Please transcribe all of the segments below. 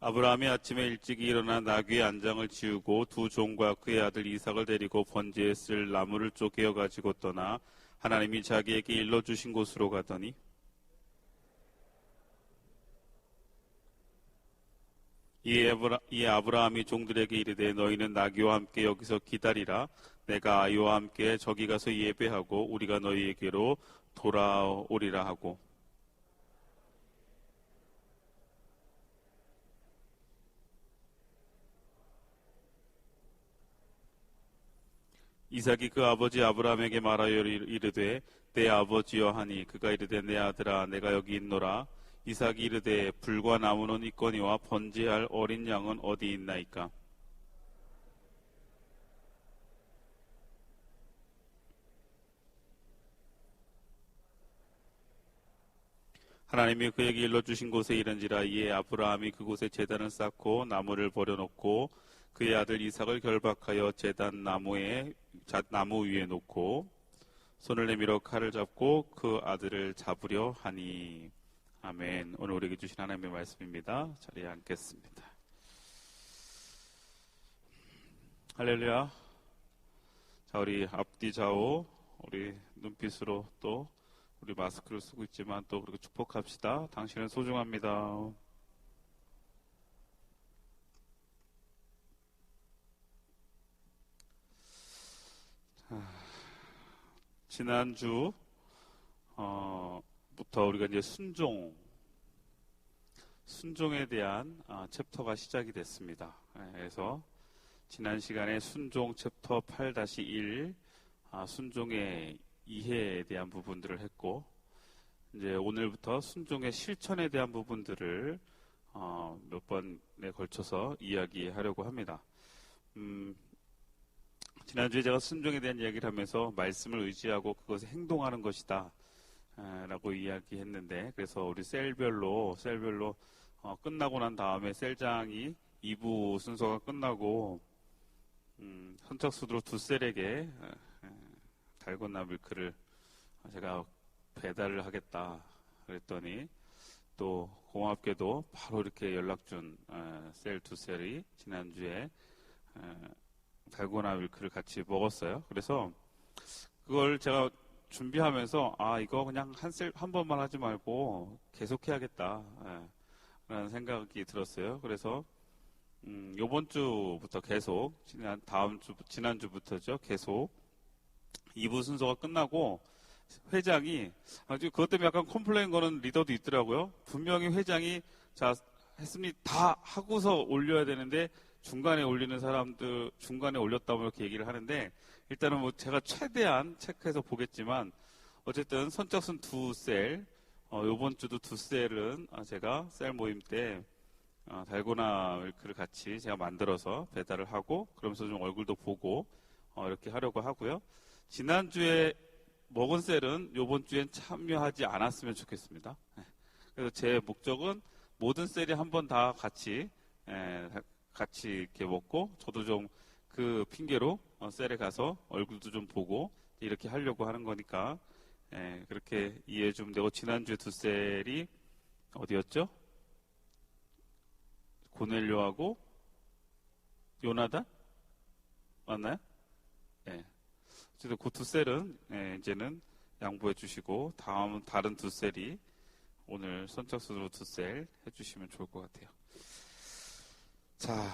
아브라함이 아침에 일찍 일어나 나귀의 안장을 지우고 두 종과 그의 아들 이삭을 데리고 번제에 쓸 나무를 쪼개어 가지고 떠나 하나님이 자기에게 일러주신 곳으로 가더니 이에 아브라함이 종들에게 이르되 너희는 나귀와 함께 여기서 기다리라. 내가 아이와 함께 저기 가서 예배하고 우리가 너희에게로 돌아오리라 하고. 이삭이 그 아버지 아브라함에게 말하여 이르되 내 아버지여 하니 그가 이르되 내 아들아 내가 여기 있노라. 이삭이 이르되 불과 나무는 있거니와 번제할 어린 양은 어디 있나이까. 하나님이 그에게 일러주신 곳에 이른지라. 이에 아브라함이 그곳에 제단을 쌓고 나무를 버려놓고 그의 아들 이삭을 결박하여 제단 나무 위에 놓고 손을 내밀어 칼을 잡고 그 아들을 잡으려 하니. 아멘. 오늘 우리에게 주신 하나님의 말씀입니다. 자리에 앉겠습니다. 할렐루야. 자, 우리 앞뒤 좌우 우리 눈빛으로 또 우리 마스크를 쓰고 있지만 또 그렇게 축복합시다. 당신은 소중합니다. 지난주 부터 우리가 이제 순종에 대한 챕터가 시작이 됐습니다. 그래서 지난 시간에 순종 챕터 8-1 순종의 이해에 대한 부분들을 했고, 이제 오늘부터 순종의 실천에 대한 부분들을 몇 번에 걸쳐서 이야기하려고 합니다. 지난주에 제가 순종에 대한 이야기를 하면서 말씀을 의지하고 그것에 행동하는 것이다 라고 이야기했는데, 그래서 우리 셀별로 끝나고 난 다음에 셀장이 2부 순서가 끝나고 선착순으로 두 셀에게 달고나 밀크를 제가 배달을 하겠다 그랬더니 또 고맙게도 바로 이렇게 연락 준 셀 두 셀이 지난주에 달고나 밀크를 같이 먹었어요. 그래서 그걸 제가 준비하면서 이거 그냥 한 번만 하지 말고 계속 해야겠다 라는 생각이 들었어요. 그래서 요번 주부터 계속 지난주부터죠. 계속 2부 순서가 끝나고 회장이 그것 때문에 약간 컴플레인 거는 리더도 있더라고요. 분명히 회장이 자 했습니다 다 하고서 올려야 되는데 중간에 올리는 사람들 중간에 올렸다고 이렇게 얘기를 하는데, 일단은 뭐 제가 최대한 체크해서 보겠지만 어쨌든 선착순 두 셀, 요번 주도 두 셀은 제가 셀 모임 때 달고나 밀크를 같이 제가 만들어서 배달을 하고 그러면서 좀 얼굴도 보고 이렇게 하려고 하고요. 지난주에 먹은 셀은 요번 주엔 참여하지 않았으면 좋겠습니다. 그래서 제 목적은 모든 셀이 한 번 다 같이 이렇게 먹고 저도 좀 그 핑계로 셀에 가서 얼굴도 좀 보고 이렇게 하려고 하는 거니까 그렇게 이해 좀 되고. 지난주에 두 셀이 어디였죠? 고넬료하고 요나단? 맞나요? 네. 어쨌든 그 두 셀은 이제는 양보해 주시고 다른 두 셀이 오늘 선착순으로 두 셀 해주시면 좋을 것 같아요. 자,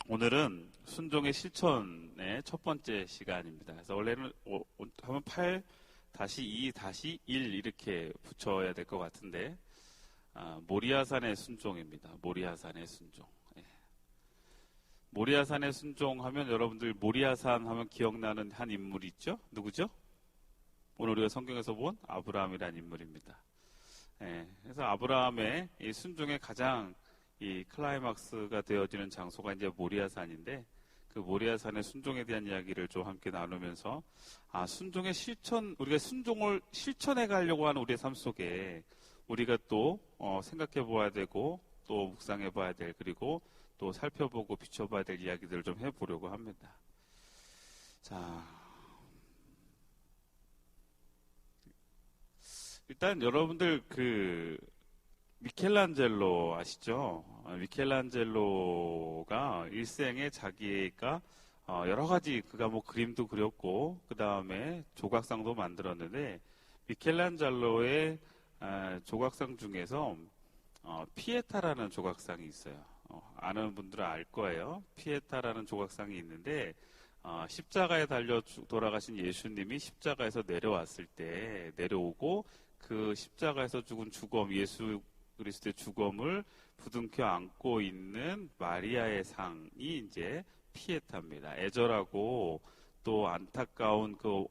오늘은 순종의 실천의 첫 번째 시간입니다. 그래서 원래는 하면 8-2-1 이렇게 붙여야 될 것 같은데 모리아산의 순종입니다. 모리아산의 순종. 모리아산의 순종하면 여러분들 모리아산 하면 기억나는 한 인물이 있죠? 누구죠? 오늘 우리가 성경에서 본 아브라함이라는 인물입니다. 그래서 아브라함의 이 순종의 가장 이 클라이막스가 되어지는 장소가 이제 모리아산인데, 그 모리아산의 순종에 대한 이야기를 좀 함께 나누면서 순종의 실천, 우리가 순종을 실천해 가려고 하는 우리의 삶 속에 우리가 또 생각해 보아야 되고 또 묵상해 봐야 될, 그리고 또 살펴보고 비춰봐야 될 이야기들을 좀 해보려고 합니다. 자, 일단 여러분들 미켈란젤로 아시죠? 미켈란젤로가 일생에 자기가 여러 가지 그가 뭐 그림도 그렸고 그 다음에 조각상도 만들었는데 미켈란젤로의 조각상 중에서 피에타라는 조각상이 있어요. 아는 분들은 알 거예요. 피에타라는 조각상이 있는데 십자가에 달려 돌아가신 예수님이 십자가에서 내려왔을 때 내려오고 그 십자가에서 죽은 죽음 예수 그리스도의 죽음을 부둥켜 안고 있는 마리아의 상이 이제 피에타입니다. 애절하고 또 안타까운 그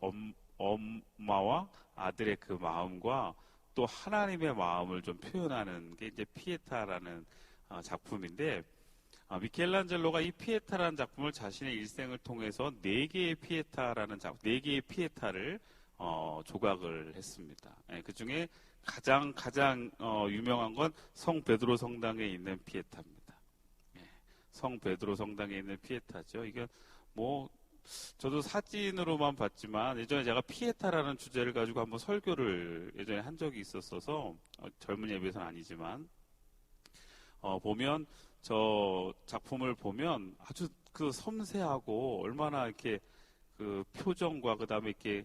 엄마와 아들의 그 마음과 또 하나님의 마음을 좀 표현하는 게 이제 피에타라는 작품인데 미켈란젤로가 이 피에타라는 작품을 자신의 일생을 통해서 네 개의 피에타를 조각을 했습니다. 그 중에 가장 유명한 건 성 베드로 성당에 있는 피에타입니다. 성 베드로 성당에 있는 피에타죠. 이게 뭐 저도 사진으로만 봤지만 예전에 제가 피에타라는 주제를 가지고 한번 설교를 예전에 한 적이 있었어서 젊은 예배에서는 아니지만 보면 저 작품을 보면 아주 그 섬세하고 얼마나 이렇게 그 표정과 그 다음에 이렇게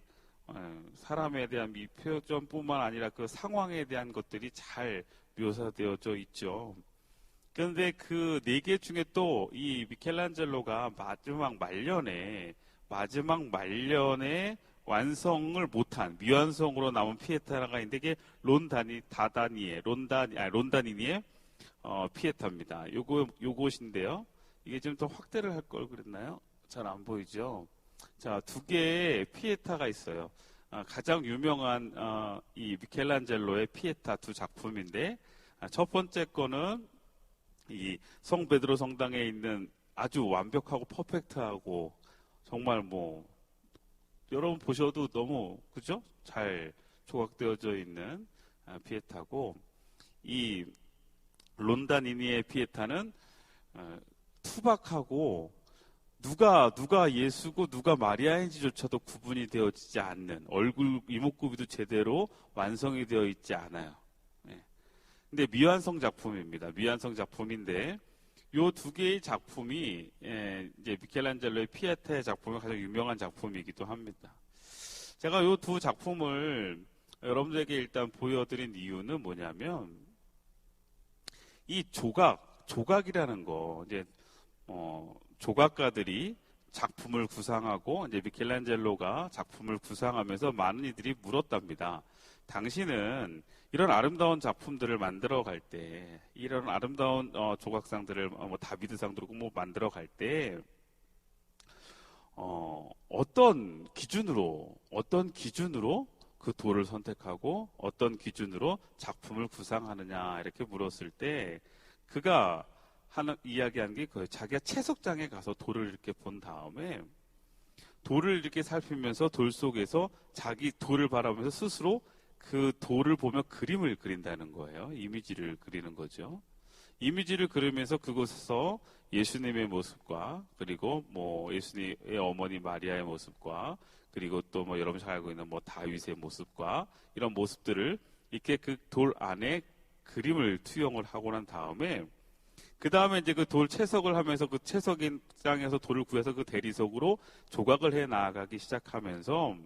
사람에 대한 이 표정뿐만 아니라 그 상황에 대한 것들이 잘 묘사되어져 있죠. 그런데 그 네 개 중에 또 이 미켈란젤로가 마지막 말년에 완성을 못한 미완성으로 남은 피에타가 있는데 이게 론다니니의 피에타입니다. 요것인데요. 이게 좀 더 확대를 할 걸 그랬나요? 잘 안 보이죠? 자, 두 개의 피에타가 있어요. 가장 유명한 이 미켈란젤로의 피에타 두 작품인데 첫 번째 거는 이 성 베드로 성당에 있는 아주 완벽하고 퍼펙트하고 정말 뭐 여러분 보셔도 너무 그죠? 잘 조각되어져 있는 피에타고 이 론다니니의 피에타는 투박하고 누가 예수고 누가 마리아인지조차도 구분이 되어지지 않는 얼굴 이목구비도 제대로 완성이 되어 있지 않아요. 근데 미완성 작품입니다. 미완성 작품인데 요 두 개의 작품이 이제 미켈란젤로의 피에타의 작품이 가장 유명한 작품이기도 합니다. 제가 요 두 작품을 여러분들에게 일단 보여드린 이유는 뭐냐면 이 조각이라는 거 이제 조각가들이 작품을 구상하고 이제 미켈란젤로가 작품을 구상하면서 많은 이들이 물었답니다. 당신은 이런 아름다운 작품들을 만들어 갈 때, 이런 아름다운 조각상들을 다비드상도 그렇고 뭐 만들어 갈 때 어떤 기준으로 그 돌을 선택하고 어떤 기준으로 작품을 구상하느냐 이렇게 물었을 때 그가 이야기한 게 그거예요. 자기가 채석장에 가서 돌을 이렇게 본 다음에 돌을 이렇게 살피면서 돌 속에서 자기 돌을 바라보면서 스스로 그 돌을 보며 그림을 그린다는 거예요. 이미지를 그리는 거죠. 이미지를 그리면서 그곳에서 예수님의 모습과 그리고 뭐 예수님의 어머니 마리아의 모습과 그리고 또 뭐 여러분 잘 알고 있는 뭐 다윗의 모습과 이런 모습들을 이렇게 그 돌 안에 그림을 투영을 하고 난 다음에 그 다음에 이제 그 돌 채석을 하면서 그 채석장에서 돌을 구해서 그 대리석으로 조각을 해 나가기 시작하면서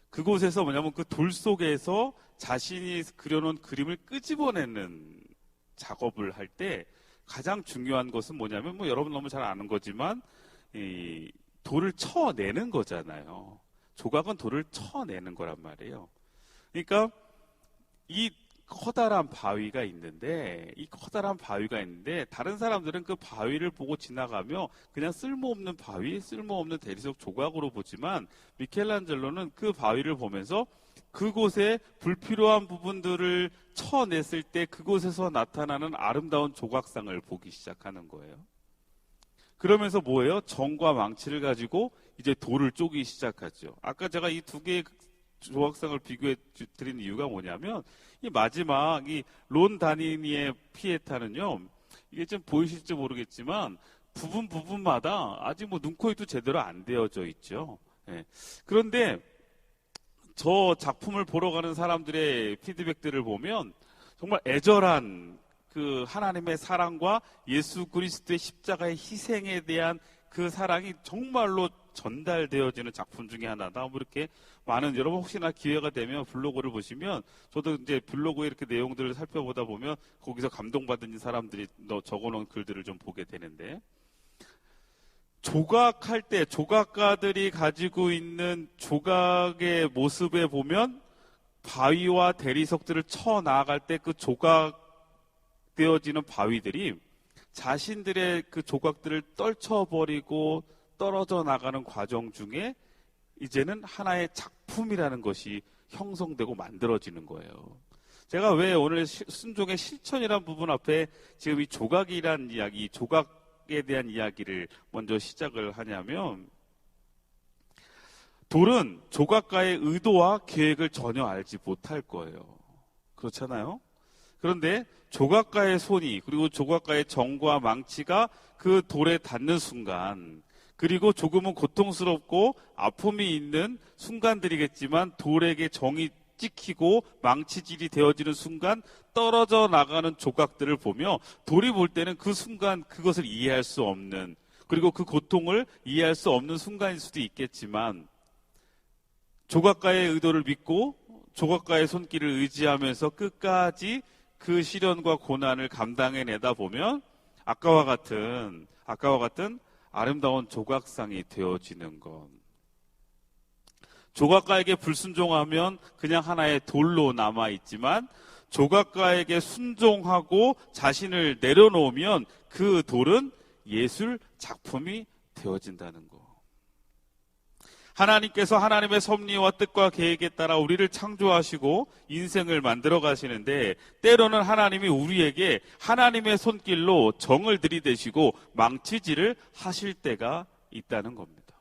그곳에서 뭐냐면 그 돌 속에서 자신이 그려놓은 그림을 끄집어내는 작업을 할 때 가장 중요한 것은 뭐냐면 뭐 여러분 너무 잘 아는 거지만 이 돌을 쳐내는 거잖아요. 조각은 돌을 쳐내는 거란 말이에요. 그러니까 이 커다란 바위가 있는데 다른 사람들은 그 바위를 보고 지나가며 그냥 쓸모없는 바위, 쓸모없는 대리석 조각으로 보지만 미켈란젤로는 그 바위를 보면서 그곳에 불필요한 부분들을 쳐냈을 때 그곳에서 나타나는 아름다운 조각상을 보기 시작하는 거예요. 그러면서 뭐예요? 정과 망치를 가지고 이제 돌을 쪼기 시작하죠. 아까 제가 이 두 개의 조각상을 비교해 드린 이유가 뭐냐면 이 마지막 이 론다니니의 피에타는요, 이게 좀 보이실지 모르겠지만 부분마다 아직 뭐 눈코입도 제대로 안 되어져 있죠. 그런데 저 작품을 보러 가는 사람들의 피드백들을 보면 정말 애절한 그 하나님의 사랑과 예수 그리스도의 십자가의 희생에 대한 그 사랑이 정말로 전달되어지는 작품 중에 하나다. 뭐 이렇게 많은, 여러분 혹시나 기회가 되면 블로그를 보시면, 저도 이제 블로그에 이렇게 내용들을 살펴보다 보면 거기서 감동받은 사람들이 적어놓은 글들을 좀 보게 되는데, 조각할 때 조각가들이 가지고 있는 조각의 모습에 보면 바위와 대리석들을 쳐 나아갈 때 그 조각되어지는 바위들이 자신들의 그 조각들을 떨쳐버리고 떨어져 나가는 과정 중에 이제는 하나의 작품이라는 것이 형성되고 만들어지는 거예요. 제가 왜 오늘 순종의 실천이라는 부분 앞에 지금 이 조각이란 이야기, 조각에 대한 이야기를 먼저 시작을 하냐면, 돌은 조각가의 의도와 계획을 전혀 알지 못할 거예요. 그렇잖아요? 그런데 조각가의 손이, 그리고 조각가의 정과 망치가 그 돌에 닿는 순간, 그리고 조금은 고통스럽고 아픔이 있는 순간들이겠지만 돌에게 정이 찍히고 망치질이 되어지는 순간 떨어져 나가는 조각들을 보며 돌이 볼 때는 그 순간 그것을 이해할 수 없는, 그리고 그 고통을 이해할 수 없는 순간일 수도 있겠지만, 조각가의 의도를 믿고 조각가의 손길을 의지하면서 끝까지 그 시련과 고난을 감당해내다 보면 아까와 같은 아름다운 조각상이 되어지는 것. 조각가에게 불순종하면 그냥 하나의 돌로 남아있지만, 조각가에게 순종하고 자신을 내려놓으면 그 돌은 예술 작품이 되어진다는 것. 하나님께서 하나님의 섭리와 뜻과 계획에 따라 우리를 창조하시고 인생을 만들어 가시는데, 때로는 하나님이 우리에게 하나님의 손길로 정을 들이대시고 망치질을 하실 때가 있다는 겁니다.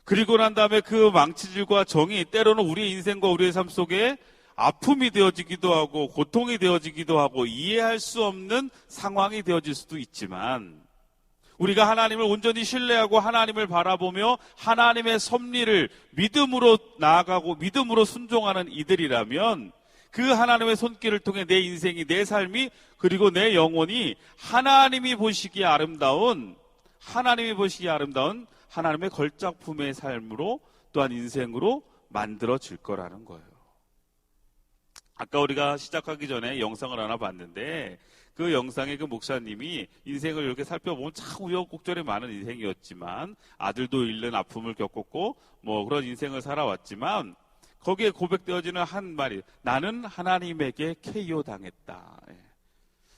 그리고 난 다음에 그 망치질과 정이 때로는 우리의 인생과 우리의 삶 속에 아픔이 되어지기도 하고 고통이 되어지기도 하고 이해할 수 없는 상황이 되어질 수도 있지만, 우리가 하나님을 온전히 신뢰하고 하나님을 바라보며 하나님의 섭리를 믿음으로 나아가고 믿음으로 순종하는 이들이라면, 그 하나님의 손길을 통해 내 인생이, 내 삶이, 그리고 내 영혼이 하나님이 보시기에 아름다운 하나님의 걸작품의 삶으로, 또한 인생으로 만들어질 거라는 거예요. 아까 우리가 시작하기 전에 영상을 하나 봤는데, 그 영상에 그 목사님이 인생을 이렇게 살펴보면 참 우여곡절이 많은 인생이었지만, 아들도 잃는 아픔을 겪었고 뭐 그런 인생을 살아왔지만, 거기에 고백되어지는 한 말이, 나는 하나님에게 KO 당했다.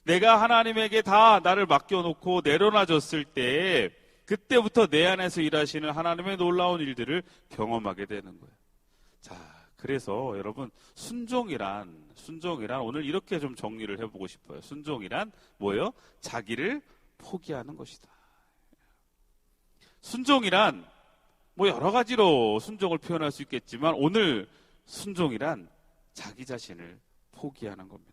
내가 하나님에게 다 나를 맡겨놓고 내려놔줬을 때, 그때부터 내 안에서 일하시는 하나님의 놀라운 일들을 경험하게 되는 거예요. 자, 그래서 여러분, 순종이란 오늘 이렇게 좀 정리를 해보고 싶어요. 순종이란 뭐예요? 자기를 포기하는 것이다. 순종이란 뭐 여러 가지로 순종을 표현할 수 있겠지만, 오늘 순종이란 자기 자신을 포기하는 겁니다.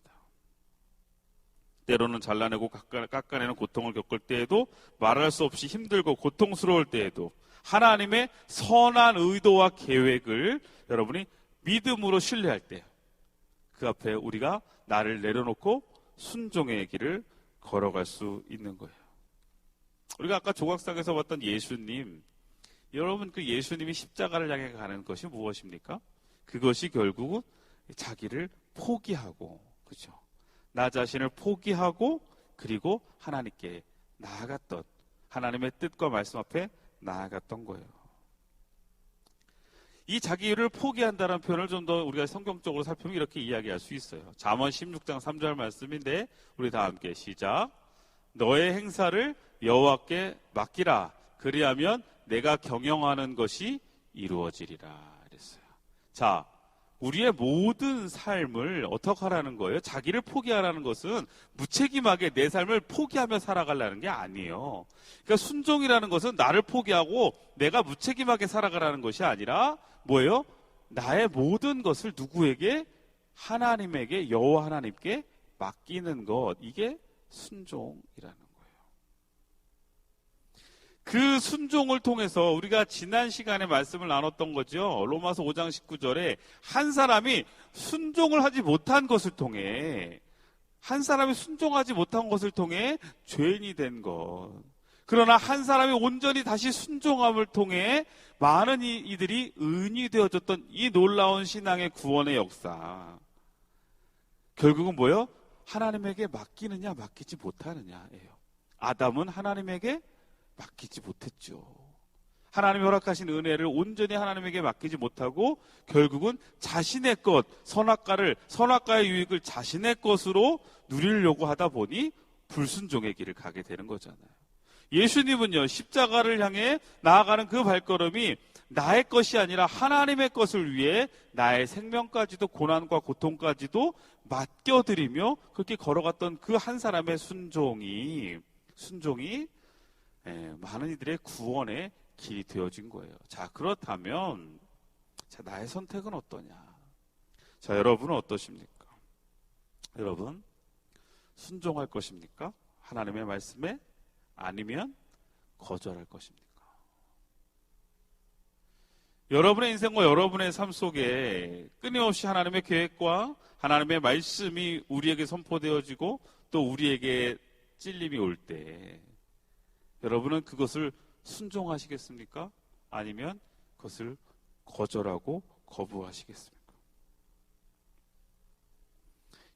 때로는 잘라내고 깎아내는 고통을 겪을 때에도, 말할 수 없이 힘들고 고통스러울 때에도 하나님의 선한 의도와 계획을 여러분이 믿음으로 신뢰할 때, 그 앞에 우리가 나를 내려놓고 순종의 길을 걸어갈 수 있는 거예요. 우리가 아까 조각상에서 봤던 예수님, 여러분, 그 예수님이 십자가를 향해 가는 것이 무엇입니까? 그것이 결국은 자기를 포기하고, 그렇죠? 나 자신을 포기하고, 그리고 하나님께 나아갔던, 하나님의 뜻과 말씀 앞에 나아갔던 거예요. 이 자기를 포기한다는 표현을 좀 더 우리가 성경적으로 살펴보면 이렇게 이야기할 수 있어요. 잠언 16장 3절 말씀인데, 우리 다 함께 시작. 너의 행사를 여호와께 맡기라. 그리하면 내가 경영하는 것이 이루어지리라. 그랬어요. 자, 우리의 모든 삶을 어떻게 하라는 거예요? 자기를 포기하라는 것은 무책임하게 내 삶을 포기하며 살아가려는 게 아니에요. 그러니까 순종이라는 것은 나를 포기하고 내가 무책임하게 살아가라는 것이 아니라 뭐예요? 나의 모든 것을 누구에게? 하나님에게, 여호와 하나님께 맡기는 것. 이게 순종이라는 거예요. 그 순종을 통해서 우리가 지난 시간에 말씀을 나눴던 거죠. 로마서 5장 19절에 한 사람이 순종을 하지 못한 것을 통해, 한 사람이 순종하지 못한 것을 통해 죄인이 된 것. 그러나 한 사람이 온전히 다시 순종함을 통해 많은 이들이 의인이 되어졌던 이 놀라운 신앙의 구원의 역사. 결국은 뭐예요? 하나님에게 맡기느냐 맡기지 못하느냐예요. 아담은 하나님에게 맡기지 못했죠. 하나님이 허락하신 은혜를 온전히 하나님에게 맡기지 못하고 결국은 자신의 것, 선악과의 유익을 자신의 것으로 누리려고 하다 보니 불순종의 길을 가게 되는 거잖아요. 예수님은요, 십자가를 향해 나아가는 그 발걸음이 나의 것이 아니라 하나님의 것을 위해 나의 생명까지도, 고난과 고통까지도 맡겨드리며 그렇게 걸어갔던 그 한 사람의 순종이 많은 이들의 구원의 길이 되어진 거예요. 자, 그렇다면 나의 선택은 어떠냐? 자, 여러분은 어떠십니까? 여러분, 순종할 것입니까? 하나님의 말씀에? 아니면 거절할 것입니까? 여러분의 인생과 여러분의 삶 속에 끊임없이 하나님의 계획과 하나님의 말씀이 우리에게 선포되어지고 또 우리에게 찔림이 올 때 여러분은 그것을 순종하시겠습니까? 아니면 그것을 거절하고 거부하시겠습니까?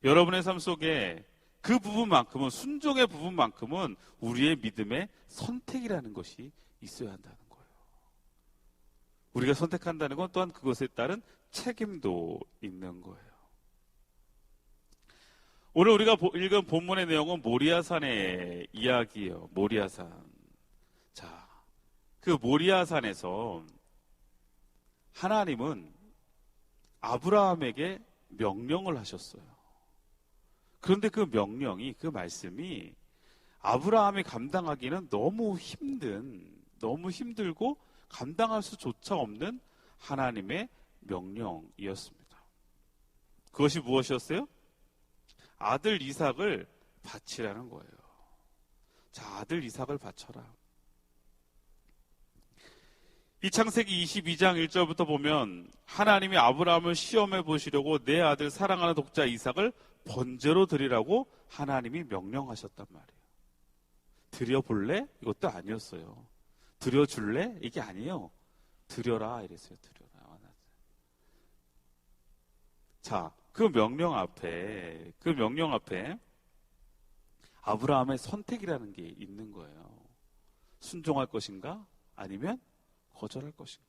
여러분의 삶 속에 그 부분만큼은, 순종의 부분만큼은 우리의 믿음의 선택이라는 것이 있어야 한다는 거예요. 우리가 선택한다는 건 또한 그것에 따른 책임도 있는 거예요. 오늘 우리가 읽은 본문의 내용은 모리아산의 이야기예요. 모리아산. 자, 그 모리아산에서 하나님은 아브라함에게 명령을 하셨어요. 그런데 그 명령이, 그 말씀이 아브라함이 감당하기는 너무 힘들고 감당할 수조차 없는 하나님의 명령이었습니다. 그것이 무엇이었어요? 아들 이삭을 바치라는 거예요. 자, 아들 이삭을 바쳐라. 이 창세기 22장 1절부터 보면 하나님이 아브라함을 시험해 보시려고 내 아들 사랑하는 독자 이삭을 번제로 드리라고 하나님이 명령하셨단 말이에요. 드려볼래? 이것도 아니었어요. 드려줄래? 이게 아니에요. 드려라 이랬어요. 드려라. 자, 그 명령 앞에 아브라함의 선택이라는 게 있는 거예요. 순종할 것인가? 아니면 거절할 것인가?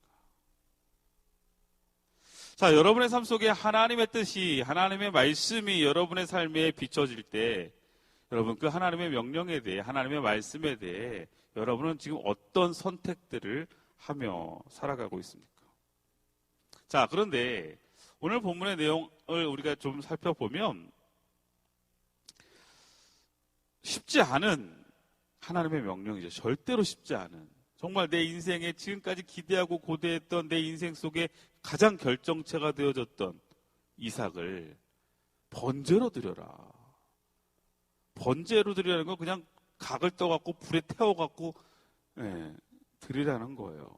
자, 여러분의 삶 속에 하나님의 뜻이, 하나님의 말씀이 여러분의 삶에 비춰질 때 여러분 그 하나님의 명령에 대해, 하나님의 말씀에 대해 여러분은 지금 어떤 선택들을 하며 살아가고 있습니까? 자, 그런데 오늘 본문의 내용을 우리가 좀 살펴보면 쉽지 않은 하나님의 명령이죠. 절대로 쉽지 않은. 정말 내 인생에 지금까지 기대하고 고대했던 내 인생 속에 가장 결정체가 되어졌던 이삭을 번제로 드려라. 번제로 드리라는 건 그냥 각을 떠갖고 불에 태워갖고 드리라는 거예요.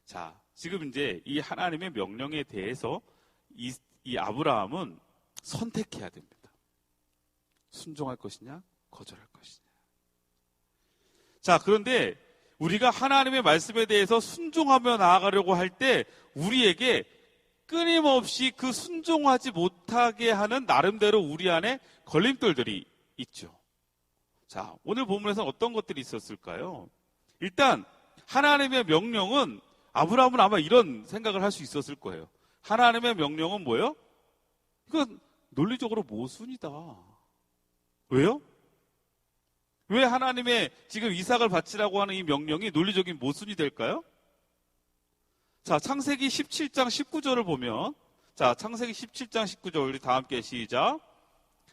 자, 지금 이제 이 하나님의 명령에 대해서 이 아브라함은 선택해야 됩니다. 순종할 것이냐, 거절할 것이냐. 자, 그런데 우리가 하나님의 말씀에 대해서 순종하며 나아가려고 할 때 우리에게 끊임없이 그 순종하지 못하게 하는 나름대로 우리 안에 걸림돌들이 있죠. 자, 오늘 본문에서는 어떤 것들이 있었을까요? 일단 하나님의 명령은, 아브라함은 아마 이런 생각을 할 수 있었을 거예요. 하나님의 명령은 뭐예요? 이건 논리적으로 모순이다. 왜요? 왜 하나님의 지금 이삭을 바치라고 하는 이 명령이 논리적인 모순이 될까요? 자, 창세기 17장 19절을 보면, 자, 창세기 17장 19절 우리 다 함께 시작.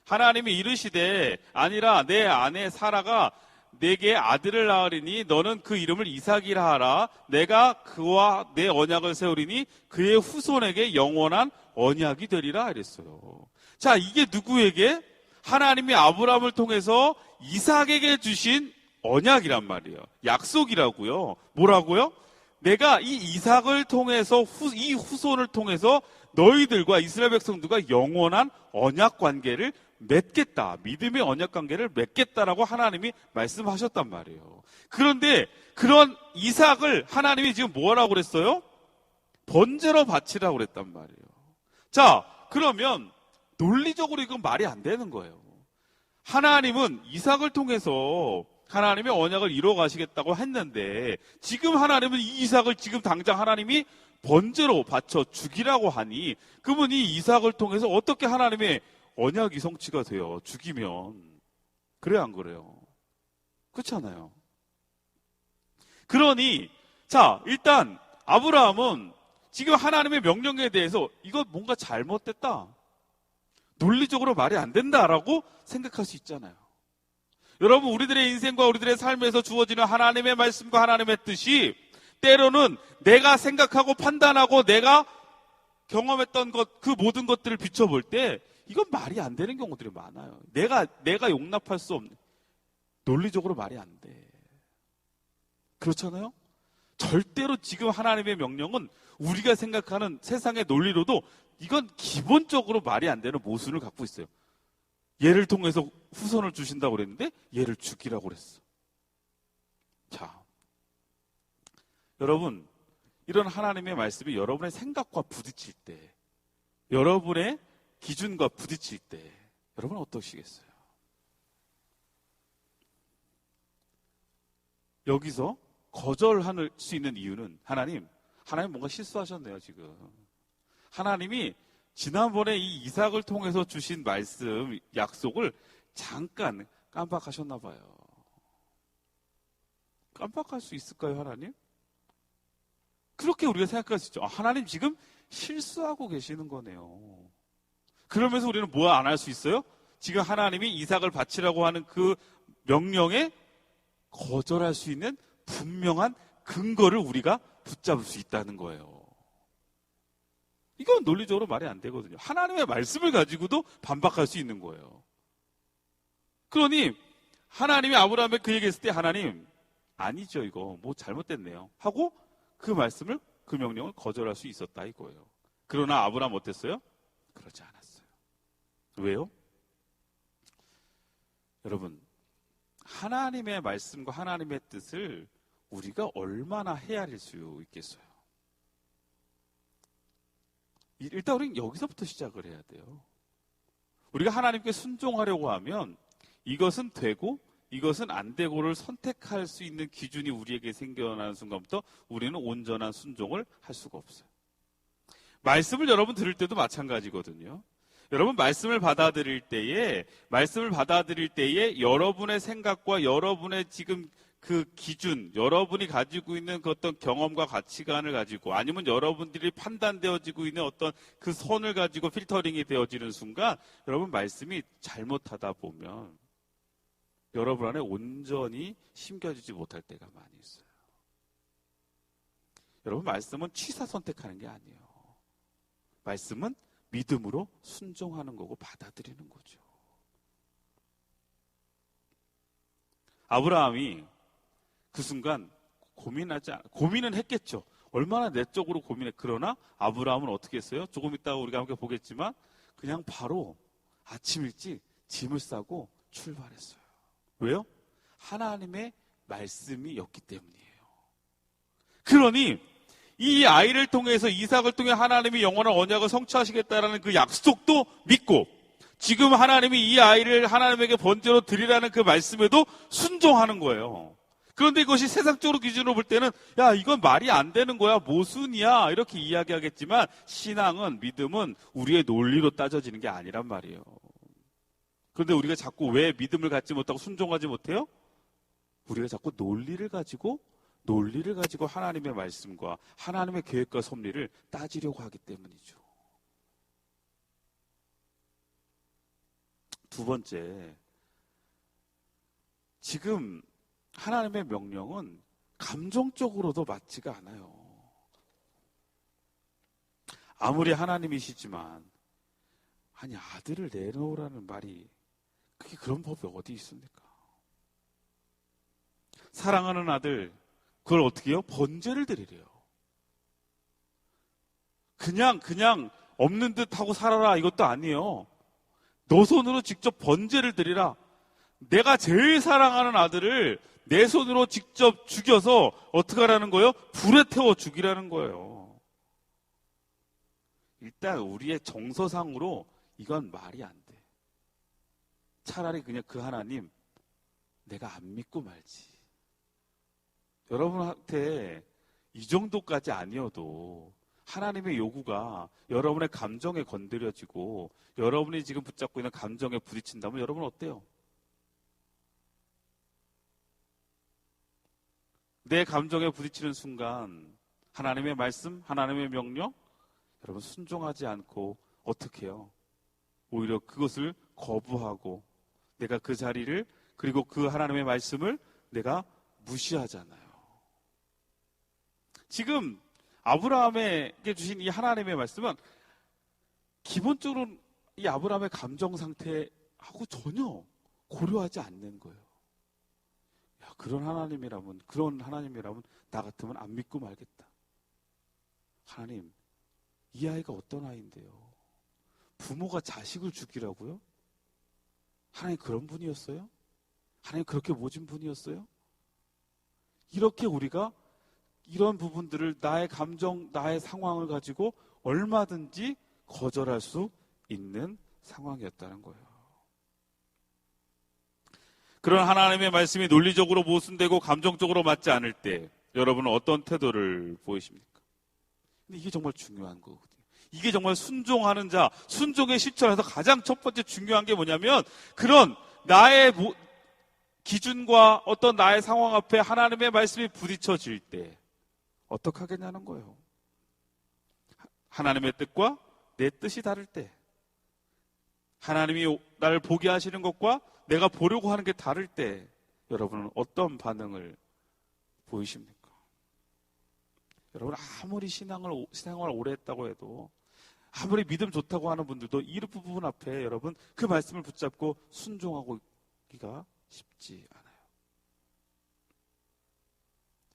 하나님이 이르시되 아니라 내 아내 사라가 내게 아들을 낳으리니 너는 그 이름을 이삭이라 하라. 내가 그와 내 언약을 세우리니 그의 후손에게 영원한 언약이 되리라 이랬어요. 자, 이게 누구에게? 하나님이 아브라함을 통해서 이삭에게 주신 언약이란 말이에요. 약속이라고요. 뭐라고요? 내가 이 이삭을 통해서 이 후손을 통해서 너희들과 이스라엘 백성들과 영원한 언약 관계를 맺겠다. 믿음의 언약 관계를 맺겠다라고 하나님이 말씀하셨단 말이에요. 그런데 그런 이삭을 하나님이 지금 뭐라고 그랬어요? 번제로 바치라고 그랬단 말이에요. 자, 그러면 논리적으로 이건 말이 안 되는 거예요. 하나님은 이삭을 통해서 하나님의 언약을 이루어 가시겠다고 했는데 지금 하나님은 이 이삭을 지금 당장 하나님이 번제로 바쳐 죽이라고 하니 그러면 이 이삭을 통해서 어떻게 하나님의 언약이 성취가 돼요? 죽이면. 그래요, 안 그래요? 그렇잖아요. 그러니 자, 일단 아브라함은 지금 하나님의 명령에 대해서 이거 뭔가 잘못됐다, 논리적으로 말이 안 된다라고 생각할 수 있잖아요. 여러분, 우리들의 인생과 우리들의 삶에서 주어지는 하나님의 말씀과 하나님의 뜻이 때로는 내가 생각하고 판단하고 내가 경험했던 것, 그 모든 것들을 비춰볼 때 이건 말이 안 되는 경우들이 많아요. 내가 용납할 수 없는, 논리적으로 말이 안 돼. 그렇잖아요? 절대로 지금 하나님의 명령은 우리가 생각하는 세상의 논리로도 이건 기본적으로 말이 안 되는 모순을 갖고 있어요. 얘를 통해서 후손을 주신다고 그랬는데 얘를 죽이라고 그랬어. 자, 여러분, 이런 하나님의 말씀이 여러분의 생각과 부딪힐 때, 여러분의 기준과 부딪힐 때 여러분 어떠시겠어요? 여기서 거절할 수 있는 이유는 하나님 뭔가 실수하셨네요. 지금 하나님이 지난번에 이 이삭을 통해서 주신 말씀, 약속을 잠깐 깜빡하셨나 봐요. 깜빡할 수 있을까요, 하나님? 그렇게 우리가 생각할 수 있죠. 하나님 지금 실수하고 계시는 거네요. 그러면서 우리는 뭐 안 할 수 있어요? 지금 하나님이 이삭을 바치라고 하는 그 명령에 거절할 수 있는 분명한 근거를 우리가 붙잡을 수 있다는 거예요. 이건 논리적으로 말이 안 되거든요. 하나님의 말씀을 가지고도 반박할 수 있는 거예요. 그러니 하나님이 아브라함에 그 얘기했을 때 하나님 아니죠, 이거 뭐 잘못됐네요 하고 그 말씀을, 그 명령을 거절할 수 있었다 이거예요. 그러나 아브라함 어땠어요? 그러지 않았어요. 왜요? 여러분, 하나님의 말씀과 하나님의 뜻을 우리가 얼마나 헤아릴 수 있겠어요? 일단 우리는 여기서부터 시작을 해야 돼요. 우리가 하나님께 순종하려고 하면 이것은 되고 이것은 안 되고를 선택할 수 있는 기준이 우리에게 생겨나는 순간부터 우리는 온전한 순종을 할 수가 없어요. 말씀을 여러분 들을 때도 마찬가지거든요. 여러분 말씀을 받아들일 때에 여러분의 생각과 여러분의 지금 그 기준, 여러분이 가지고 있는 그 어떤 경험과 가치관을 가지고 아니면 여러분들이 판단되어지고 있는 어떤 그 선을 가지고 필터링이 되어지는 순간 여러분 말씀이 잘못하다 보면 여러분 안에 온전히 심겨지지 못할 때가 많이 있어요. 여러분 말씀은 취사 선택하는 게 아니에요. 말씀은 믿음으로 순종하는 거고 받아들이는 거죠. 아브라함이 그 순간 고민은 했겠죠. 얼마나 내적으로 고민해. 그러나 아브라함은 어떻게 했어요? 조금 이따가 우리가 함께 보겠지만 그냥 바로 아침 일찍 짐을 싸고 출발했어요. 왜요? 하나님의 말씀이었기 때문이에요. 그러니 이 아이를 통해서, 이삭을 통해 하나님이 영원한 언약을 성취하시겠다라는 그 약속도 믿고 지금 하나님이 이 아이를 하나님에게 번제로 드리라는 그 말씀에도 순종하는 거예요. 그런데 이것이 세상적으로 기준으로 볼 때는 야, 이건 말이 안 되는 거야, 모순이야 이렇게 이야기하겠지만 신앙은, 믿음은 우리의 논리로 따져지는 게 아니란 말이에요. 그런데 우리가 자꾸 왜 믿음을 갖지 못하고 순종하지 못해요? 우리가 자꾸 논리를 가지고 하나님의 말씀과 하나님의 계획과 섭리를 따지려고 하기 때문이죠. 두 번째, 지금 하나님의 명령은 감정적으로도 맞지가 않아요. 아무리 하나님이시지만 아니 아들을 내놓으라는 말이, 그게 그런 법이 어디 있습니까? 사랑하는 아들, 그걸 어떻게 해요? 번제를 드리래요. 그냥 없는 듯 하고 살아라 이것도 아니에요. 너 손으로 직접 번제를 드리라. 내가 제일 사랑하는 아들을 내 손으로 직접 죽여서 어떻게 하라는 거예요? 불에 태워 죽이라는 거예요. 일단 우리의 정서상으로 이건 말이 안 돼. 차라리 그냥 그 하나님 내가 안 믿고 말지. 여러분한테 이 정도까지 아니어도 하나님의 요구가 여러분의 감정에 건드려지고 여러분이 지금 붙잡고 있는 감정에 부딪힌다면 여러분 어때요? 내 감정에 부딪히는 순간 하나님의 말씀, 하나님의 명령 여러분 순종하지 않고 어떻게 해요? 오히려 그것을 거부하고 내가 그 자리를 그리고 그 하나님의 말씀을 내가 무시하잖아요. 지금 아브라함에게 주신 이 하나님의 말씀은 기본적으로 이 아브라함의 감정 상태하고 전혀 고려하지 않는 거예요. 야, 그런 하나님이라면 나 같으면 안 믿고 말겠다. 하나님, 이 아이가 어떤 아이인데요? 부모가 자식을 죽이라고요? 하나님 그런 분이었어요? 하나님 그렇게 모진 분이었어요? 이렇게 우리가 이런 부분들을 나의 감정, 나의 상황을 가지고 얼마든지 거절할 수 있는 상황이었다는 거예요. 그런 하나님의 말씀이 논리적으로 모순되고 감정적으로 맞지 않을 때 여러분은 어떤 태도를 보이십니까? 근데 이게 정말 중요한 거거든요. 이게 정말 순종하는 자, 순종의 실천에서 가장 첫 번째 중요한 게 뭐냐면 그런 나의 기준과 어떤 나의 상황 앞에 하나님의 말씀이 부딪혀질 때 어떻게 하겠냐는 거예요. 하나님의 뜻과 내 뜻이 다를 때, 하나님이 나를 보게 하시는 것과 내가 보려고 하는 게 다를 때 여러분은 어떤 반응을 보이십니까? 여러분 아무리 신앙을 오래 했다고 해도 아무리 믿음 좋다고 하는 분들도 이 부분 앞에 여러분 그 말씀을 붙잡고 순종하기가 쉽지 않아요.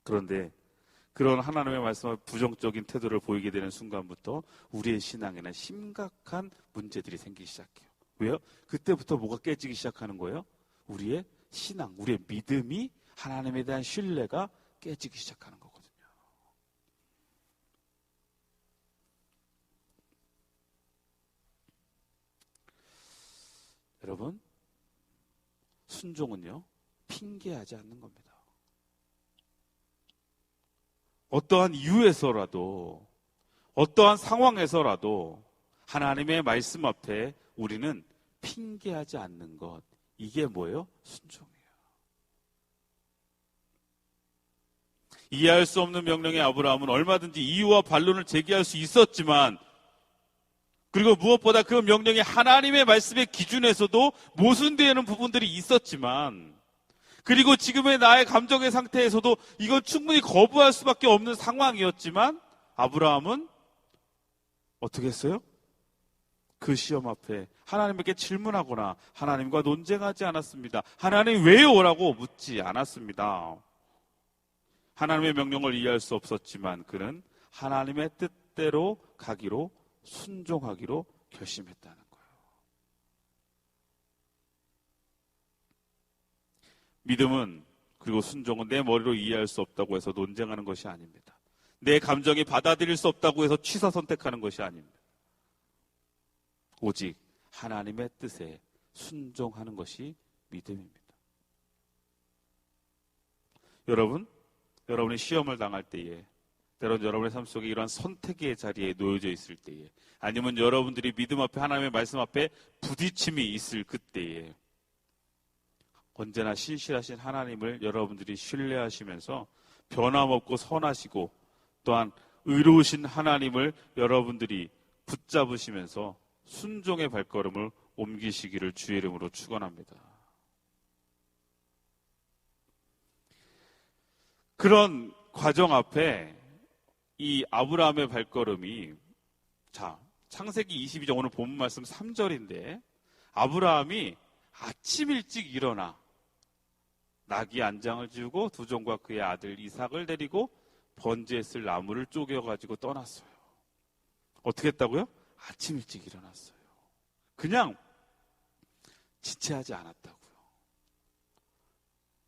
그런데 그런 하나님의 말씀에 부정적인 태도를 보이게 되는 순간부터 우리의 신앙에는 심각한 문제들이 생기기 시작해요. 왜요? 그때부터 뭐가 깨지기 시작하는 거예요? 우리의 신앙, 우리의 믿음이 하나님에 대한 신뢰가 깨지기 시작하는 거거든요. 여러분, 순종은요, 핑계하지 않는 겁니다. 어떠한 이유에서라도, 어떠한 상황에서라도 하나님의 말씀 앞에 우리는 핑계하지 않는 것. 이게 뭐예요? 순종이에요. 이해할 수 없는 명령의 아브라함은 얼마든지 이유와 반론을 제기할 수 있었지만 그리고 무엇보다 그 명령이 하나님의 말씀의 기준에서도 모순되는 부분들이 있었지만 그리고 지금의 나의 감정의 상태에서도 이건 충분히 거부할 수밖에 없는 상황이었지만 아브라함은 어떻게 했어요? 그 시험 앞에 하나님에게 질문하거나 하나님과 논쟁하지 않았습니다. 하나님 왜요? 라고 묻지 않았습니다. 하나님의 명령을 이해할 수 없었지만 그는 하나님의 뜻대로 가기로 순종하기로 결심했다는 거예요. 믿음은 그리고 순종은 내 머리로 이해할 수 없다고 해서 논쟁하는 것이 아닙니다. 내 감정이 받아들일 수 없다고 해서 취사 선택하는 것이 아닙니다. 오직 하나님의 뜻에 순종하는 것이 믿음입니다. 여러분이 시험을 당할 때에 때론 여러분의 삶 속에 이러한 선택의 자리에 놓여져 있을 때에 아니면 여러분들이 믿음 앞에 하나님의 말씀 앞에 부딪힘이 있을 그때에 언제나 신실하신 하나님을 여러분들이 신뢰하시면서 변함없고 선하시고 또한 의로우신 하나님을 여러분들이 붙잡으시면서 순종의 발걸음을 옮기시기를 주의 이름으로 축원합니다. 그런 과정 앞에 이 아브라함의 발걸음이 창세기 22장 오늘 본문 말씀 3절인데 아브라함이 아침 일찍 일어나 나귀 안장을 지우고 두 종과 그의 아들 이삭을 데리고 번제에 쓸 나무를 쪼개가지고 떠났어요. 어떻게 했다고요? 아침 일찍 일어났어요. 그냥 지체하지 않았다고요.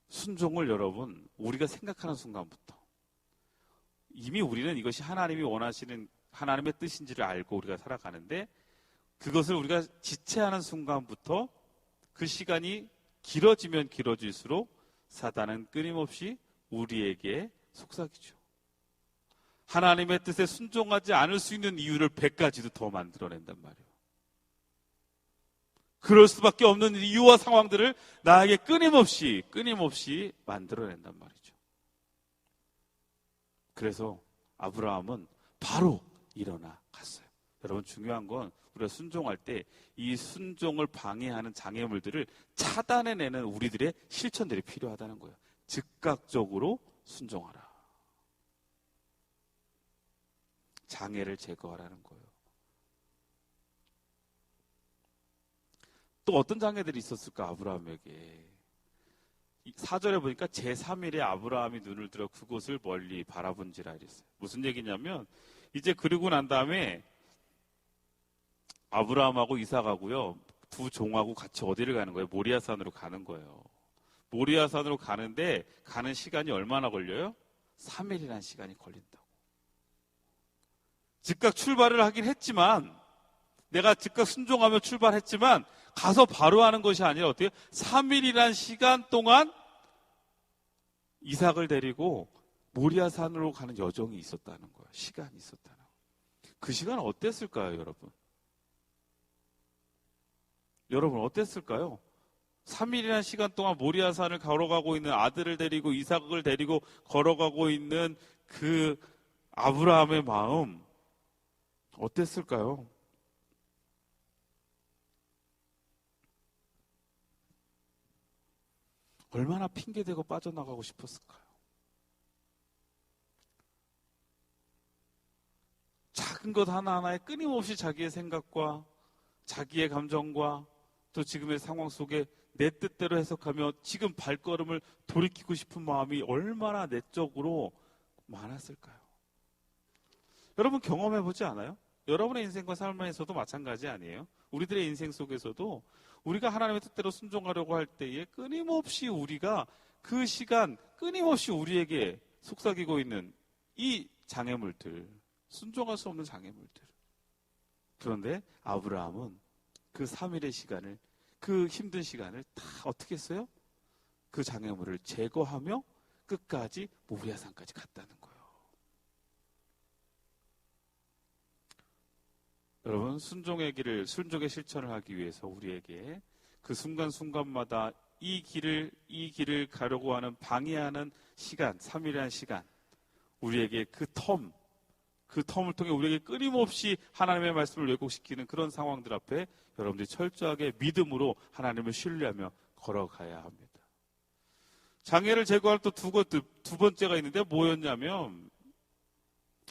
순종을 여러분, 우리가 생각하는 순간부터 이미 우리는 이것이 하나님이 원하시는 하나님의 뜻인지를 알고 우리가 살아가는데, 그것을 우리가 지체하는 순간부터 그 시간이 길어지면 길어질수록 사단은 끊임없이 우리에게 속삭이죠. 하나님의 뜻에 순종하지 않을 수 있는 이유를 100가지도 더 만들어낸단 말이에요. 그럴 수밖에 없는 이유와 상황들을 나에게 끊임없이 만들어낸단 말이죠. 그래서 아브라함은 바로 일어나 갔어요. 여러분, 중요한 건 우리가 순종할 때 이 순종을 방해하는 장애물들을 차단해내는 우리들의 실천들이 필요하다는 거예요. 즉각적으로 순종하라. 장애를 제거하라는 거예요. 또 어떤 장애들이 있었을까, 아브라함에게. 4절에 보니까 제3일에 아브라함이 눈을 들어 그곳을 멀리 바라본지라 이랬어요. 무슨 얘기냐면, 이제 그러고 난 다음에 아브라함하고 이삭하고요, 두 종하고 같이 어디를 가는 거예요? 모리아산으로 가는 거예요. 모리아산으로 가는데 가는 시간이 얼마나 걸려요? 3일이라는 시간이 걸린다고. 즉각 출발을 하긴 했지만, 내가 즉각 순종하며 출발했지만 가서 바로 하는 것이 아니라 어때요? 3일이란 시간 동안 이삭을 데리고 모리아산으로 가는 여정이 있었다는 거예요. 시간이 있었다는 거예요. 그 시간은 어땠을까요, 여러분? 여러분, 어땠을까요? 3일이라는 시간 동안 모리아산을 걸어가고 있는 아들을 데리고 이삭을 데리고 걸어가고 있는 그 아브라함의 마음 어땠을까요? 얼마나 핑계대고 빠져나가고 싶었을까요? 작은 것 하나하나에 끊임없이 자기의 생각과 자기의 감정과 또 지금의 상황 속에 내 뜻대로 해석하며 지금 발걸음을 돌이키고 싶은 마음이 얼마나 내적으로 많았을까요? 여러분, 경험해보지 않아요? 여러분의 인생과 삶에서도 마찬가지 아니에요? 우리들의 인생 속에서도 우리가 하나님의 뜻대로 순종하려고 할 때에 끊임없이 우리가 그 시간 끊임없이 우리에게 속삭이고 있는 이 장애물들, 순종할 수 없는 장애물들. 그런데 아브라함은 그 3일의 시간을, 그 힘든 시간을 다 어떻게 했어요? 그 장애물을 제거하며 끝까지 모리아산까지 갔다는 거예요. 여러분, 순종의 실천을 하기 위해서 우리에게 그 순간순간마다 이 길을 가려고 하는 방해하는 시간, 3일이라는 시간, 우리에게 그 텀을 통해 우리에게 끊임없이 하나님의 말씀을 왜곡시키는 그런 상황들 앞에 여러분들이 철저하게 믿음으로 하나님을 신뢰하며 걸어가야 합니다. 장애를 제거할 또 두 번째가 있는데 뭐였냐면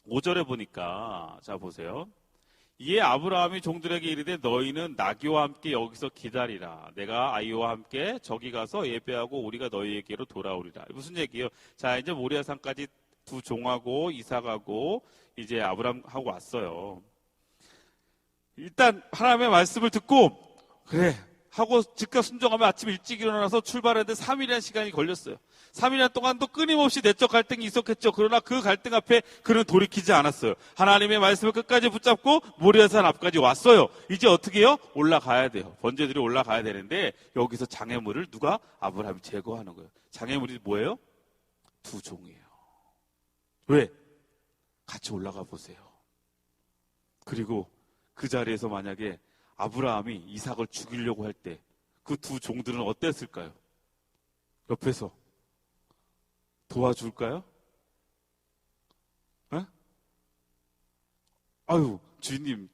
5절에 보니까, 자 보세요. 이에 아브라함이 종들에게 이르되 너희는 나귀와 함께 여기서 기다리라. 내가 아이와 함께 저기 가서 예배하고 우리가 너희에게로 돌아오리라. 무슨 얘기예요? 자, 이제 모리아산까지 두 종하고 이삭하고 이제 아브라함하고 왔어요. 일단 하나님의 말씀을 듣고 그래 하고 즉각 순종하면 아침 일찍 일어나서 출발했는데 3일이라는 시간이 걸렸어요. 3일 동안도 끊임없이 내적 갈등이 있었겠죠. 그러나 그 갈등 앞에 그는 돌이키지 않았어요. 하나님의 말씀을 끝까지 붙잡고 모리아산 앞까지 왔어요. 이제 어떻게 해요? 올라가야 돼요. 번제들이 올라가야 되는데 여기서 장애물을 누가? 아브라함이 제거하는 거예요. 장애물이 뭐예요? 두 종이에요. 왜? 같이 올라가 보세요. 그리고 그 자리에서 만약에 아브라함이 이삭을 죽이려고 할 때 그 두 종들은 어땠을까요? 옆에서 도와줄까요? 에? 아유, 주인님,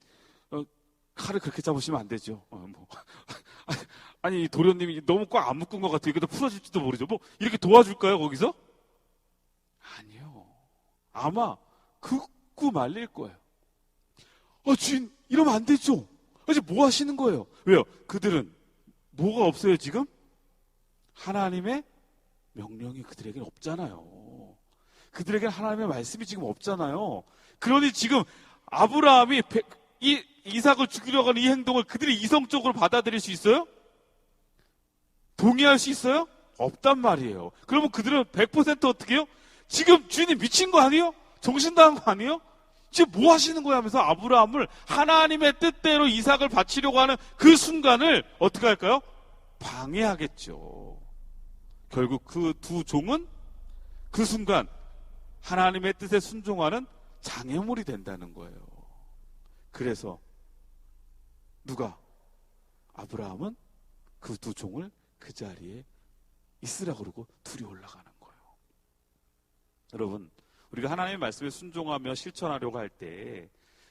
칼을 그렇게 잡으시면 안 되죠. 아니, 도련님이 너무 꽉 안 묶은 것 같아요. 이게 더 풀어질지도 모르죠. 뭐, 이렇게 도와줄까요, 거기서? 아니요. 아마 긋고 말릴 거예요. 주인, 이러면 안 되죠. 이제 뭐 하시는 거예요? 왜요? 그들은 뭐가 없어요, 지금? 하나님의 명령이 그들에게는 없잖아요. 그들에게는 하나님의 말씀이 지금 없잖아요. 그러니 지금 아브라함이 이삭을 죽이려고 하는 이 행동을 그들이 이성적으로 받아들일 수 있어요? 동의할 수 있어요? 없단 말이에요. 그러면 그들은 100% 어떻게 해요? 지금 주인이 미친 거 아니에요? 정신 나간 거 아니에요? 지금 뭐 하시는 거야 하면서 아브라함을 하나님의 뜻대로 이삭을 바치려고 하는 그 순간을 어떻게 할까요? 방해하겠죠. 결국 그 두 종은 그 순간 하나님의 뜻에 순종하는 장애물이 된다는 거예요. 그래서 누가? 아브라함은 그 두 종을 그 자리에 있으라 그러고 둘이 올라가는 거예요. 여러분, 우리가 하나님의 말씀에 순종하며 실천하려고 할 때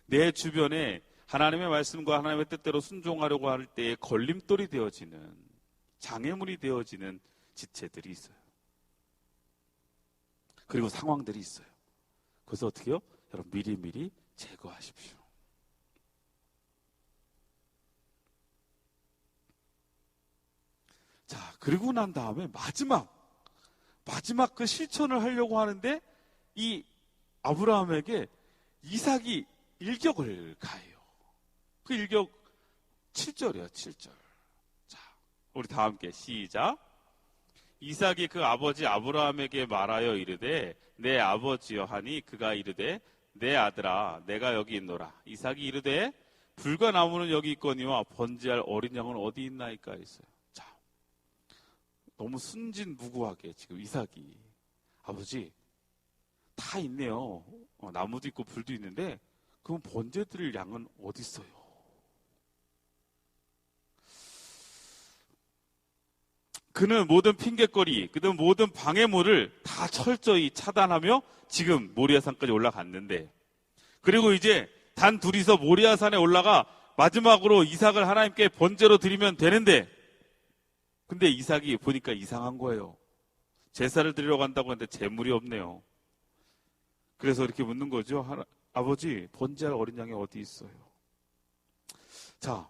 내 주변에 하나님의 말씀과 하나님의 뜻대로 순종하려고 할 때에 걸림돌이 되어지는, 장애물이 되어지는 지체들이 있어요. 그리고 상황들이 있어요. 그래서 어떻게 해요? 여러분, 미리미리 제거하십시오. 자, 그리고 난 다음에 마지막 그 실천을 하려고 하는데 이 아브라함에게 이삭이 일격을 가해요. 그 일격 7절이에요. 7절. 자, 우리 다 함께 시작. 이삭이 그 아버지 아브라함에게 말하여 이르되 내 아버지여 하니 그가 이르되 내 아들아 내가 여기 있노라. 이삭이 이르되 불과 나무는 여기 있거니와 번제할 어린 양은 어디 있나이까 했어요. 자, 너무 순진무구하게 지금 이삭이 아버지 다 있네요. 나무도 있고 불도 있는데 그럼 번제 드릴 양은 어디 있어요? 그는 모든 핑곗거리, 그는 모든 방해물을 다 철저히 차단하며 지금 모리아산까지 올라갔는데, 그리고 이제 단 둘이서 모리아산에 올라가 마지막으로 이삭을 하나님께 번제로 드리면 되는데, 근데 이삭이 보니까 이상한 거예요. 제사를 드리러 간다고 하는데 제물이 없네요. 그래서 이렇게 묻는 거죠. 아버지, 번제할 어린 양이 어디 있어요? 자,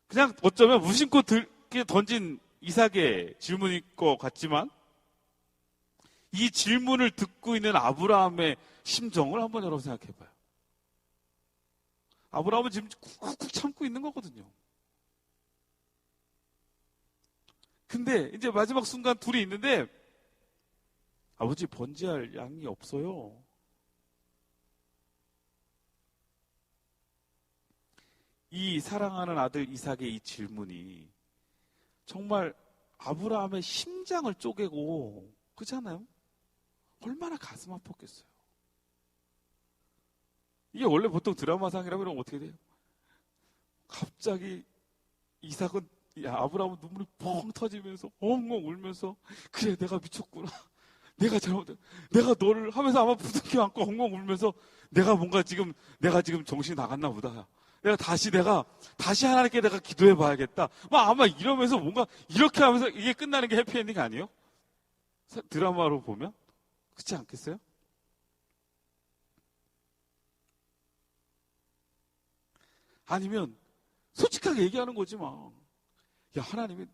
그냥 어쩌면 무심코 던진 이삭의 질문일 것 같지만 이 질문을 듣고 있는 아브라함의 심정을 한번 여러분 생각해 봐요. 아브라함은 지금 꾹꾹 참고 있는 거거든요. 근데 이제 마지막 순간 둘이 있는데 아버지 번제할 양이 없어요. 이 사랑하는 아들 이삭의 이 질문이 정말 아브라함의 심장을 쪼개고, 그렇잖아요? 얼마나 가슴 아팠겠어요. 이게 원래 보통 드라마상이라고 이러면 어떻게 돼요? 갑자기 이삭은, 아브라함은 눈물이 뻥 터지면서 엉엉 울면서 그래 내가 미쳤구나. 내가 잘못했, 내가 너를 하면서 아마 부둥켜 안고 엉엉 울면서 내가 지금 정신이 나갔나 보다. 다시 하나님께 내가 기도해 봐야겠다. 아마 이러면서 뭔가 이렇게 하면서 이게 끝나는 게 해피엔딩 아니에요? 드라마로 보면? 그렇지 않겠어요? 아니면 솔직하게 얘기하는 거지 마. 야, 하나님이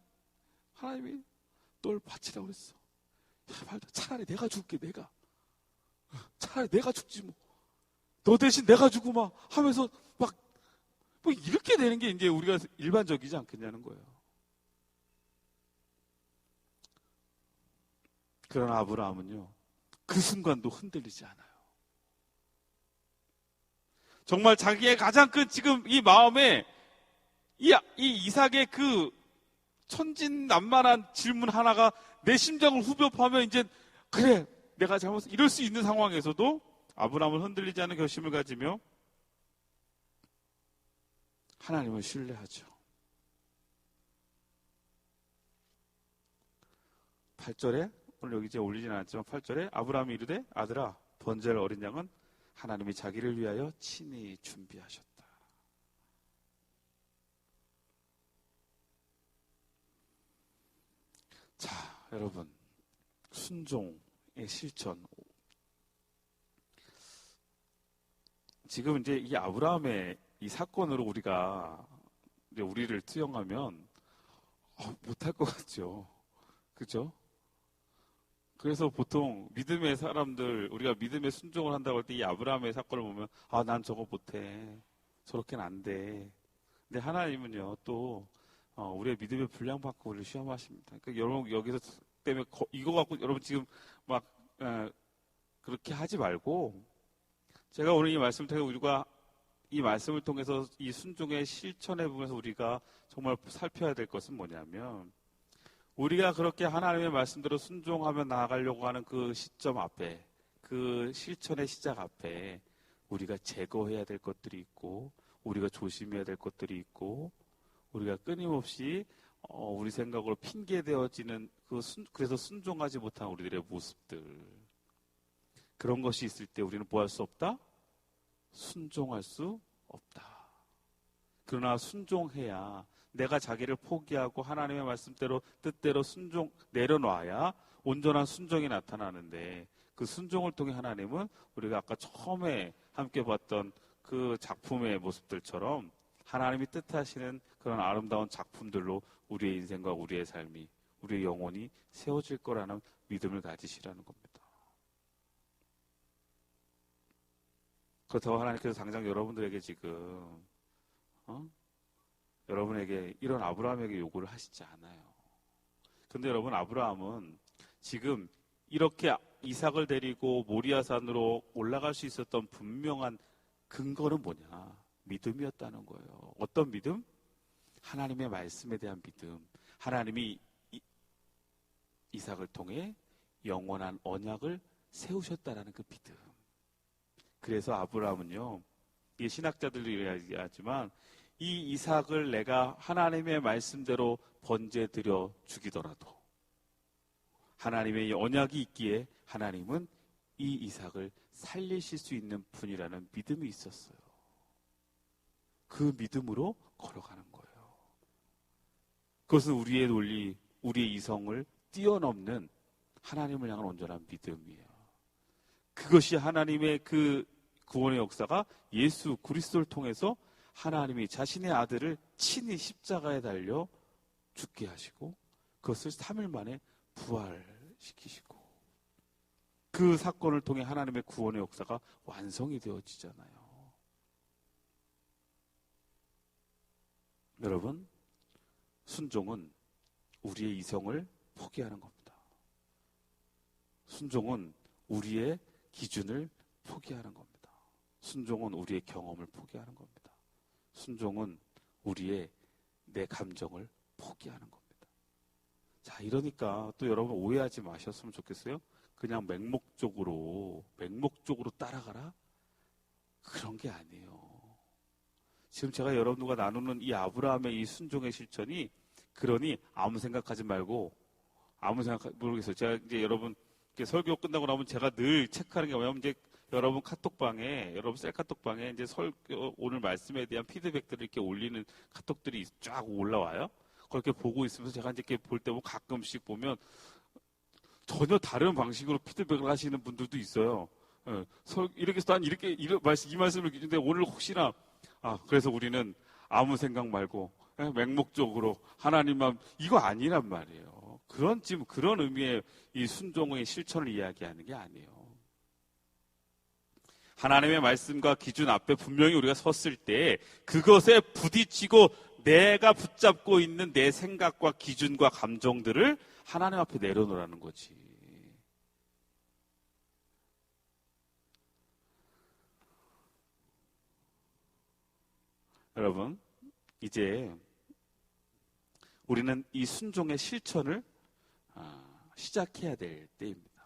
널 바치라고 그랬어. 야, 말도 차라리 내가 죽게, 내가. 차라리 내가 죽지 뭐. 너 대신 내가 죽고 막 하면서 뭐 이렇게 되는 게 이제 우리가 일반적이지 않겠냐는 거예요. 그러나 아브라함은요, 그 순간도 흔들리지 않아요. 정말 자기의 가장 큰 지금 이 마음에 이 이삭의 그 천진난만한 질문 하나가 내 심장을 후벼파며 이제 그래 내가 잘못했어 이럴 수 있는 상황에서도 아브라함은 흔들리지 않는 결심을 가지며 하나님을 신뢰하죠. 8절에 오늘 여기 이제 올리지는 않았지만 8절에 아브라함이 이르되 아들아 번제할 어린 양은 하나님이 자기를 위하여 친히 준비하셨다. 자, 여러분, 순종의 실천. 지금 이제 이 아브라함의 이 사건으로 우리가 이제 우리를 투영하면 못할 것 같죠. 그죠? 그래서 보통 믿음의 사람들, 우리가 믿음의 순종을 한다고 할 때 이 아브라함의 사건을 보면, 아, 난 저거 못해. 저렇게는 안 돼. 근데 하나님은요, 또, 우리의 믿음의 분량받고 우리를 시험하십니다. 그러니까 여러분, 여기서 때문에, 이거 갖고 여러분 지금 막, 그렇게 하지 말고, 제가 오늘 이 말씀을 통해 우리가 이 말씀을 통해서 이 순종의 실천의 부분에서 우리가 정말 살펴야 될 것은 뭐냐면, 우리가 그렇게 하나님의 말씀대로 순종하며 나아가려고 하는 그 시점 앞에, 그 실천의 시작 앞에 우리가 제거해야 될 것들이 있고, 우리가 조심해야 될 것들이 있고, 우리가 끊임없이 우리 생각으로 핑계되어지는 그래서 순종하지 못한 우리들의 모습들, 그런 것이 있을 때 우리는 뭐 할 수 없다? 순종할 수 없다. 그러나 순종해야, 내가 자기를 포기하고 하나님의 말씀대로 뜻대로 내려놔야 온전한 순종이 나타나는데, 그 순종을 통해 하나님은 우리가 아까 처음에 함께 봤던 그 작품의 모습들처럼 하나님이 뜻하시는 그런 아름다운 작품들로 우리의 인생과 우리의 삶이, 우리의 영혼이 세워질 거라는 믿음을 가지시라는 겁니다. 그렇다고 하나님께서 당장 여러분들에게 지금 여러분에게 이런 아브라함에게 요구를 하시지 않아요. 근데 여러분, 아브라함은 지금 이렇게 이삭을 데리고 모리아산으로 올라갈 수 있었던 분명한 근거는 뭐냐? 믿음이었다는 거예요. 어떤 믿음? 하나님의 말씀에 대한 믿음. 하나님이 이삭을 통해 영원한 언약을 세우셨다라는 그 믿음. 그래서 아브라함은요, 이게 신학자들도 이야기하지만, 이 이삭을 내가 하나님의 말씀대로 번제드려 죽이더라도 하나님의 언약이 있기에 하나님은 이 이삭을 살리실 수 있는 분이라는 믿음이 있었어요. 그 믿음으로 걸어가는 거예요. 그것은 우리의 논리, 우리의 이성을 뛰어넘는 하나님을 향한 온전한 믿음이에요. 그것이 하나님의 그 구원의 역사가 예수 그리스도를 통해서 하나님이 자신의 아들을 친히 십자가에 달려 죽게 하시고 그것을 3일 만에 부활시키시고, 그 사건을 통해 하나님의 구원의 역사가 완성이 되어지잖아요. 여러분, 순종은 우리의 이성을 포기하는 겁니다. 순종은 우리의 기준을 포기하는 겁니다. 순종은 우리의 경험을 포기하는 겁니다. 순종은 내 감정을 포기하는 겁니다. 자, 이러니까 또 여러분 오해하지 마셨으면 좋겠어요. 그냥 맹목적으로 따라가라? 그런 게 아니에요. 지금 제가 여러분과 나누는 이 아브라함의 이 순종의 실천이, 그러니 아무 생각하지 말고, 모르겠어요. 제가 이제 여러분 설교 끝나고 나면 제가 늘 체크하는 게 뭐냐면, 이제 여러분 여러분 셀 카톡방에 이제 오늘 말씀에 대한 피드백들을 이렇게 올리는 카톡들이 쫙 올라와요. 그렇게 보고 있으면서 제가 이제 이렇게 볼 때 가끔씩 보면 전혀 다른 방식으로 피드백을 하시는 분들도 있어요. 이렇게 난 이 말씀을 기준데 오늘 혹시나, 그래서 우리는 아무 생각 말고 맹목적으로 하나님만, 이거 아니란 말이에요. 그런 의미의 이 순종의 실천을 이야기하는 게 아니에요. 하나님의 말씀과 기준 앞에 분명히 우리가 섰을 때 그것에 부딪히고 내가 붙잡고 있는 내 생각과 기준과 감정들을 하나님 앞에 내려놓으라는 거지. 여러분, 이제 우리는 이 순종의 실천을 시작해야 될 때입니다.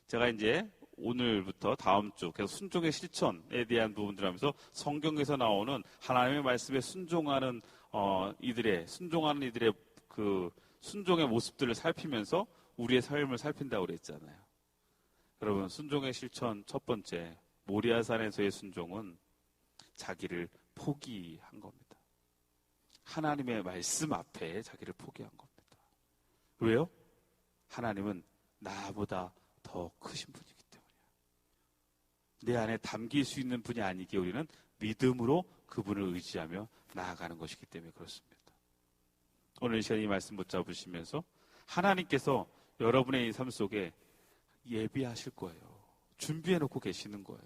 제가 이제 오늘부터 다음 주 계속 순종의 실천에 대한 부분들 하면서 성경에서 나오는 하나님의 말씀에 순종하는 이들의 그 순종의 모습들을 살피면서 우리의 삶을 살핀다고 그랬잖아요. 여러분, 순종의 실천 첫 번째, 모리아산에서의 순종은 자기를 포기한 겁니다. 하나님의 말씀 앞에 자기를 포기한 겁니다. 왜요? 하나님은 나보다 더 크신 분이기 때문이에요. 내 안에 담길 수 있는 분이 아니기에 우리는 믿음으로 그분을 의지하며 나아가는 것이기 때문에 그렇습니다. 오늘 이 시간 이 말씀 붙잡으시면서 하나님께서 여러분의 이 삶 속에 예비하실 거예요. 준비해놓고 계시는 거예요.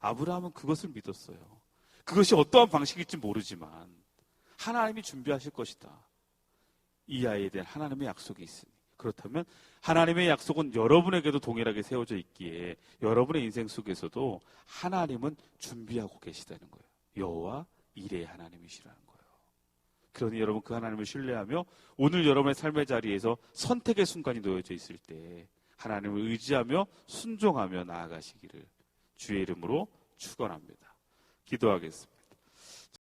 아브라함은 그것을 믿었어요. 그것이 어떠한 방식일지 모르지만 하나님이 준비하실 것이다. 이 아이에 대한 하나님의 약속이 있으니. 그렇다면 하나님의 약속은 여러분에게도 동일하게 세워져 있기에 여러분의 인생 속에서도 하나님은 준비하고 계시다는 거예요. 여호와 이레의 하나님이시라는 거예요. 그러니 여러분 그 하나님을 신뢰하며 오늘 여러분의 삶의 자리에서 선택의 순간이 놓여져 있을 때 하나님을 의지하며 순종하며 나아가시기를 주의 이름으로 축원합니다. 기도하겠습니다.